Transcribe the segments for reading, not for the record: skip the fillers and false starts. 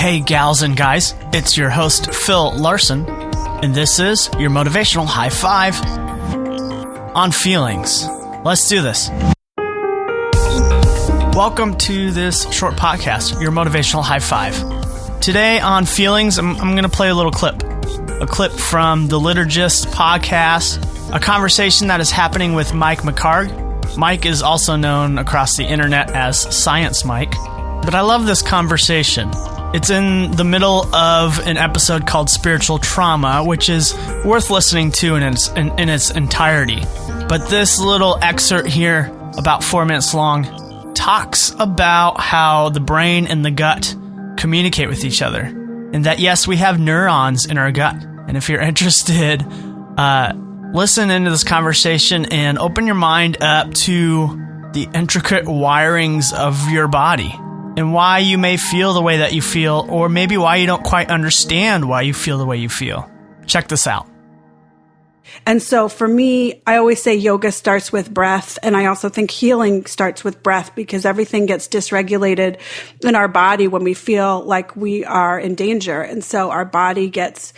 Hey gals and guys, it's your host Phil Larson, and this is your Motivational High Five on feelings. Let's do this. Welcome to this short podcast, your Motivational High Five. Today on feelings, I'm going to play a little clip. A clip from the Liturgists podcast, a conversation that is happening with McHargue. Mike is also known across the internet as Science Mike. But I love this conversation. It's in the middle of an episode called Spiritual Trauma, which is worth listening to in its entirety. But this little excerpt here, about 4 minutes long, talks about how the brain and the gut communicate with each other. And that, yes, we have neurons in our gut. And if you're interested, listen into this conversation and open your mind up to the intricate wirings of your body and why you may feel the way that you feel, or maybe why you don't quite understand why you feel the way you feel. Check this out. And so for me, I always say yoga starts with breath. And I also think healing starts with breath, because everything gets dysregulated in our body when we feel like we are in danger. And so our body gets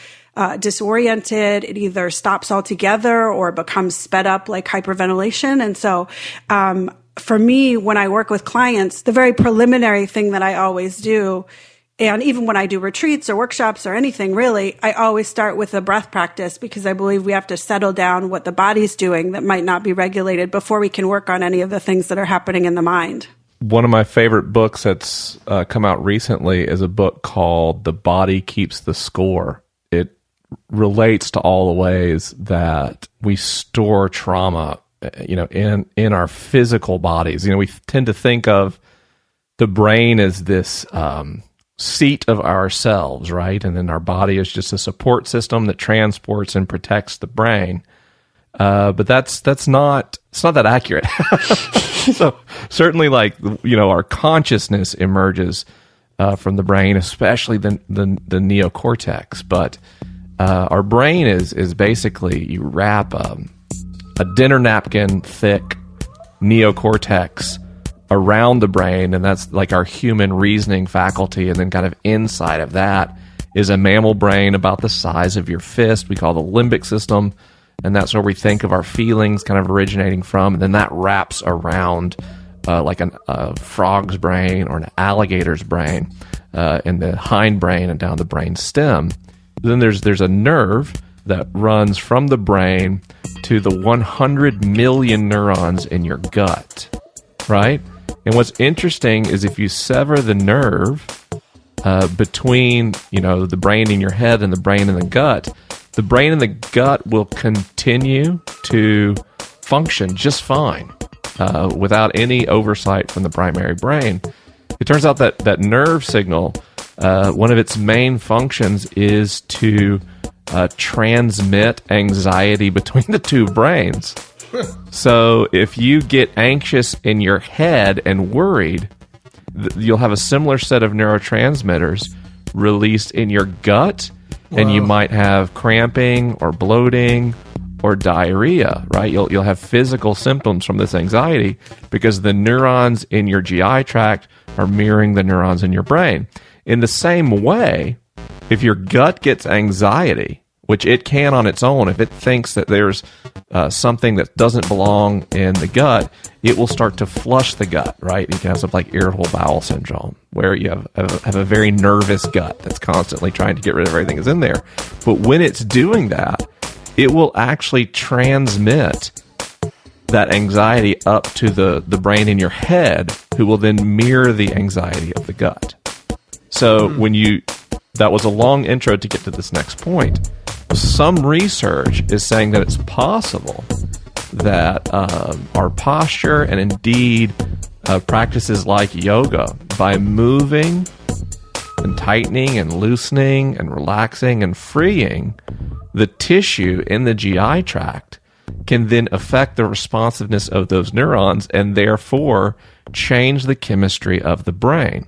disoriented. It either stops altogether or becomes sped up like hyperventilation. And so, for me, when I work with clients, the very preliminary thing that I always do, and even when I do retreats or workshops or anything really, I always start with a breath practice, because I believe we have to settle down what the body's doing that might not be regulated before we can work on any of the things that are happening in the mind. One of my favorite books that's come out recently is a book called The Body Keeps the Score. It relates to all the ways that we store trauma in our physical bodies. We tend to think of the brain as this seat of ourselves, right? And then our body is just a support system that transports and protects the brain. But it's not that accurate. So certainly, our consciousness emerges from the brain, especially the neocortex. But our brain is basically, you wrap a dinner napkin thick neocortex around the brain, and that's like our human reasoning faculty. And then kind of inside of that is a mammal brain about the size of your fist, we call the limbic system, and that's where we think of our feelings kind of originating from. And then that wraps around like a frog's brain or an alligator's brain in the hindbrain and down the brain stem. Then there's a nerve that runs from the brain to the 100 million neurons in your gut, right? And what's interesting is if you sever the nerve between, the brain in your head and the brain in the gut will continue to function just fine without any oversight from the primary brain. It turns out that nerve signal, one of its main functions is to transmit anxiety between the two brains. So if you get anxious in your head and worried, you'll have a similar set of neurotransmitters released in your gut. Wow. And you might have cramping or bloating or diarrhea, right? You'll have physical symptoms from this anxiety because the neurons in your GI tract are mirroring the neurons in your brain. In the same way, if your gut gets anxiety, which it can on its own, if it thinks that there's something that doesn't belong in the gut, it will start to flush the gut, right? You can have something like irritable bowel syndrome, where you have a very nervous gut that's constantly trying to get rid of everything that's in there. But when it's doing that, it will actually transmit that anxiety up to the brain in your head, who will then mirror the anxiety of the gut. So that was a long intro to get to this next point. Some research is saying that it's possible that our posture and indeed practices like yoga, by moving and tightening and loosening and relaxing and freeing the tissue in the GI tract, can then affect the responsiveness of those neurons and therefore change the chemistry of the brain.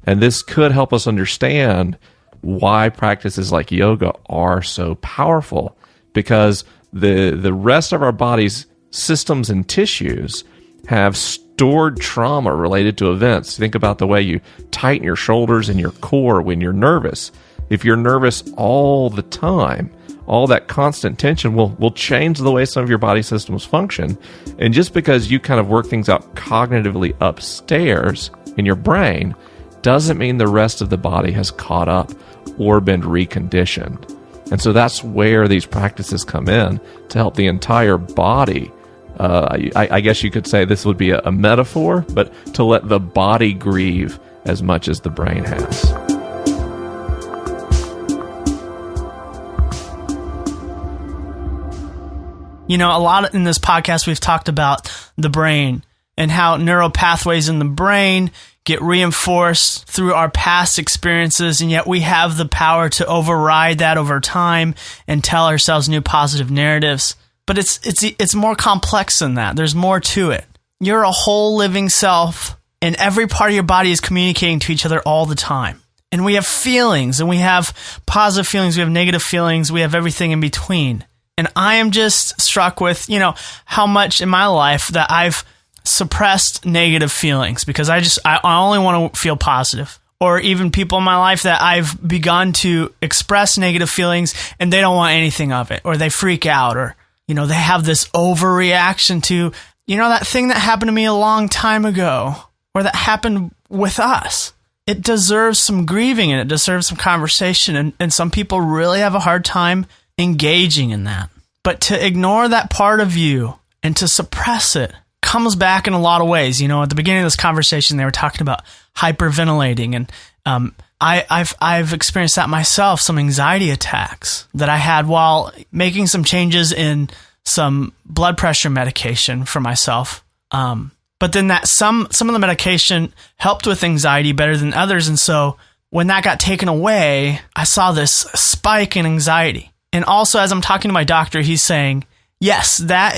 And this could help us understand why practices like yoga are so powerful, because the rest of our body's systems and tissues have stored trauma related to events. Think about the way you tighten your shoulders and your core when you're nervous. If you're nervous all the time, all that constant tension will change the way some of your body systems function. And just because you kind of work things out cognitively upstairs in your brain doesn't mean the rest of the body has caught up or been reconditioned. And so that's where these practices come in to help the entire body. I guess you could say this would be a metaphor, but to let the body grieve as much as the brain has. You know, a lot in this podcast, we've talked about the brain and how neural pathways in the brain get reinforced through our past experiences, and yet we have the power to override that over time and tell ourselves new positive narratives. But it's more complex than that. There's more to it. You're a whole living self, and every part of your body is communicating to each other all the time. And we have feelings, and we have positive feelings, we have negative feelings, we have everything in between. And I am just struck with, you know, how much in my life that I've suppressed negative feelings because I only want to feel positive. Or even people in my life that I've begun to express negative feelings and they don't want anything of it, or they freak out, or, you know, they have this overreaction to, you know, that thing that happened to me a long time ago, or that happened with us. It deserves some grieving and it deserves some conversation. And some people really have a hard time engaging in that. But to ignore that part of you and to suppress it comes back in a lot of ways. You know, at the beginning of this conversation, they were talking about hyperventilating, and I've experienced that myself, some anxiety attacks that I had while making some changes in some blood pressure medication for myself. But then that some of the medication helped with anxiety better than others. And so when that got taken away, I saw this spike in anxiety. And also, as I'm talking to my doctor, he's saying, yes, that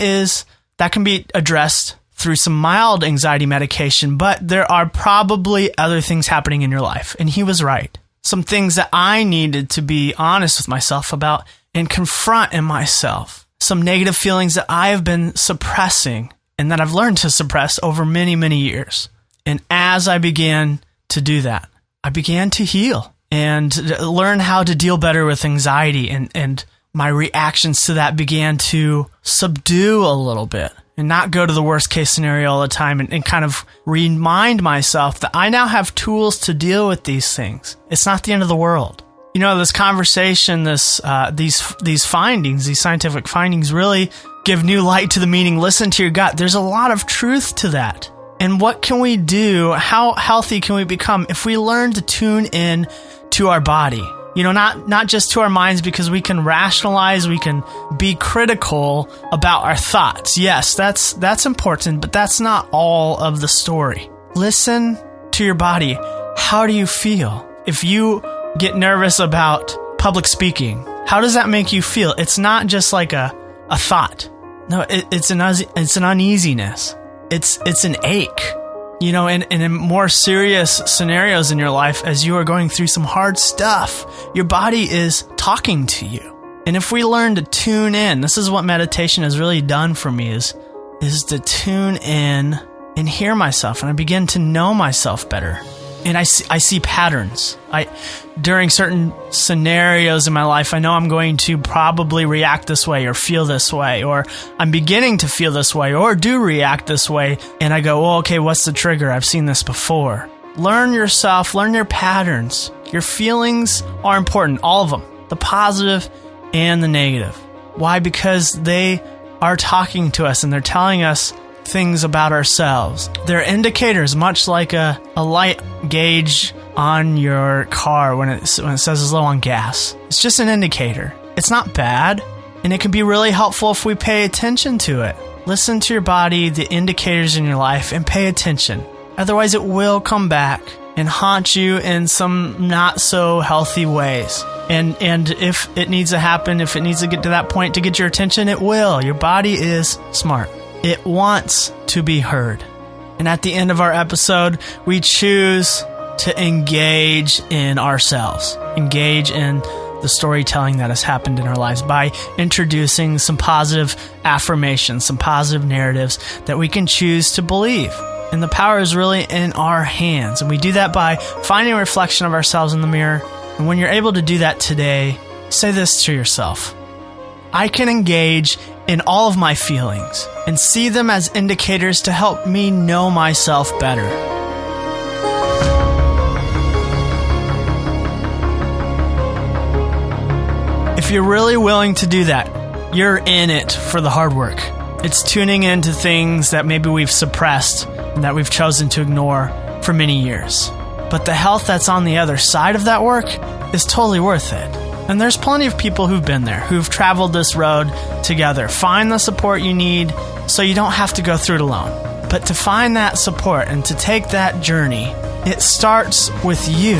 can be addressed through some mild anxiety medication, but there are probably other things happening in your life. And he was right. Some things that I needed to be honest with myself about and confront in myself. Some negative feelings that I have been suppressing and that I've learned to suppress over many, many years. And as I began to do that, I began to heal and learn how to deal better with anxiety, and my reactions to that began to subdue a little bit and not go to the worst case scenario all the time, and kind of remind myself that I now have tools to deal with these things. It's not the end of the world. You know, this conversation, these findings, these scientific findings really give new light to the meaning. Listen to your gut. There's a lot of truth to that. And what can we do? How healthy can we become if we learn to tune in to our body? You know, not just to our minds, because we can rationalize, we can be critical about our thoughts. Yes, that's important, but that's not all of the story. Listen to your body. How do you feel? If you get nervous about public speaking, how does that make you feel? It's not just like a thought. No, it's an uneasiness. It's an ache. You know, and in more serious scenarios in your life, as you are going through some hard stuff, your body is talking to you. And if we learn to tune in, this is what meditation has really done for me, is to tune in and hear myself. And I begin to know myself better. And I see patterns. During certain scenarios in my life, I know I'm going to probably react this way or feel this way, or I'm beginning to feel this way or do react this way. And I go, well, okay, what's the trigger? I've seen this before. Learn yourself, learn your patterns. Your feelings are important, all of them, the positive and the negative. Why? Because they are talking to us and they're telling us things about ourselves. They're indicators, much like a light gauge on your car when it says it's low on gas. It's just an indicator. It's not bad, and it can be really helpful if we pay attention to it. Listen to your body, the indicators in your life, and pay attention. Otherwise, it will come back and haunt you in some not so healthy ways. And if it needs to happen, if it needs to get to that point to get your attention, it will. Your body is smart. It wants to be heard. And at the end of our episode, we choose to engage in ourselves, engage in the storytelling that has happened in our lives by introducing some positive affirmations, some positive narratives that we can choose to believe. And the power is really in our hands. And we do that by finding a reflection of ourselves in the mirror. And when you're able to do that today, say this to yourself: I can engage in all of my feelings and see them as indicators to help me know myself better. If you're really willing to do that, you're in it for the hard work. It's tuning into things that maybe we've suppressed and that we've chosen to ignore for many years. But the health that's on the other side of that work is totally worth it. And there's plenty of people who've been there, who've traveled this road together. Find the support you need so you don't have to go through it alone. But to find that support and to take that journey, it starts with you.